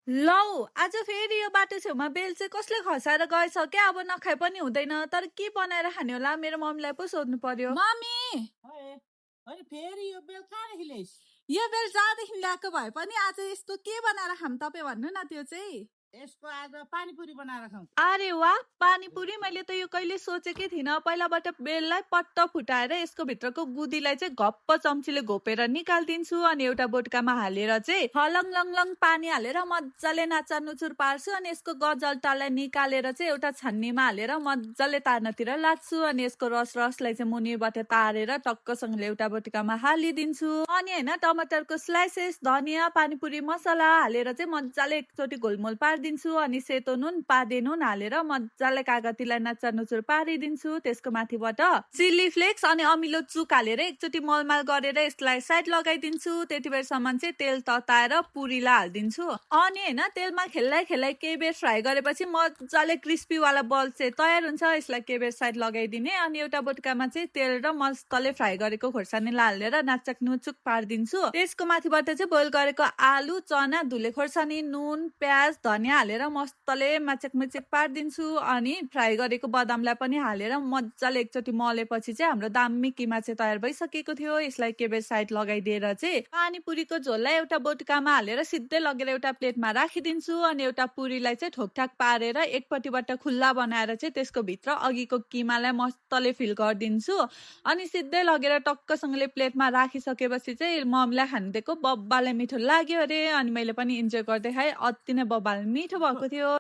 लौ आज फेरि यो बाटो छेउमा बेल चाहिँ कसले खसाएर गएछ क्या अब नखाए पनि हुँदैन तर के बनाएर खाने होला मेरो मम्मीलाई पो सोध्नु पर्यो मम्मी अनि फेरि यो बेल कहाँदेखि ल्याइस् यो बेल जहाँदेखि ल्याएको भए पनि आज यस्तो के बनाएर खाम तपाईँ भन्नु न त्यो चाहिँ यसको आज पानीपुरी बनाएर खाउँ अरे वाह पानीपुरी मैले त यो कहिले सोचेकै थिइनँ पहिलाबाट बेललाई पट्ट फुटाएर यसको भित्रको गुदीलाई चाहिँ घप्प चम्चीले घोपेर निकालिदिन्छु अनि एउटा बोटकामा हालेर चाहिँ हलङ लङ लङ पानी हालेर मजाले नाचा नुचुर पार्छु अनि यसको गजल्टालाई निकालेर चाहिँ एउटा छन्नीमा हालेर मजाले तार्नतिर लाग्छु अनि यसको रसलाई चाहिँ मुनिबाट तारेर टक्कसँगले एउटा बोटकामा हालिदिन्छु अनि होइन टमाटरको स्लाइसेस धनियाँ पानीपुरी मसला हालेर चाहिँ मजाले एकचोटि घोलमोल पारिदिन्छु अनि सेतो नुन पादे नुन हालेर मजाले कागतीलाई नाचा नुचुर पारिदिन्छु त्यसको माथिबाट चिल्ली फ्लेक्स अनि अमिलो चुक हालेर एकचोटि मलमाल गरेर यसलाई साइड लगाइदिन्छु त्यति बेरसम्म चाहिँ तेल तताएर पुरीलाई हालिदिन्छु अनि होइन तेलमा खेल्दै केही बेर फ्राई गरेपछि मजाले क्रिस्पीवाला बल चाहिँ तयार हुन्छ यसलाई केही बेर साइड लगाइदिने अनि एउटा बोटकामा चाहिँ तेल र मजाले फ्राई गरेको खोर्सानीलाई हालेर नाचक नुचुक पारिदिन्छु त्यसको माथिबाट चाहिँ बोइल गरेको आलु चना धुले खोर्सानी नुन प्याज धनियाँ हालेर मजाले माचक मुचक पारिदिन्छु अनि फ्राई गरेको बदामलाई पनि हालेर मजाले एकचोटि मलेपछि चाहिँ हाम्रो दामी किमा चाहिँ तयार भइसकेको थियो यसलाई के बेर साइड लगाइदिएर चाहिँ पानीपुरीको झोललाई एउटा बोटकामा हालेर सिधै लगेर एउटा प्लेटमा राखिदिन्छु अनि एउटा पुरीलाई चाहिँ ठोकठाक पारेर एकपट्टिबाट खुल्ला बनाएर चाहिँ त्यसको भित्र अघिको किमालाई मजाले फिल गरिदिन्छु अनि सिधै लगेर टक्कसँगले प्लेटमा राखिसकेपछि चाहिँ मम्मीलाई खान दिएको बब्बाले मिठो लाग्यो अरे अनि मैले पनि इन्जोय गर्दै खाएँ अति नै बब्बाले मिठो भएको थियो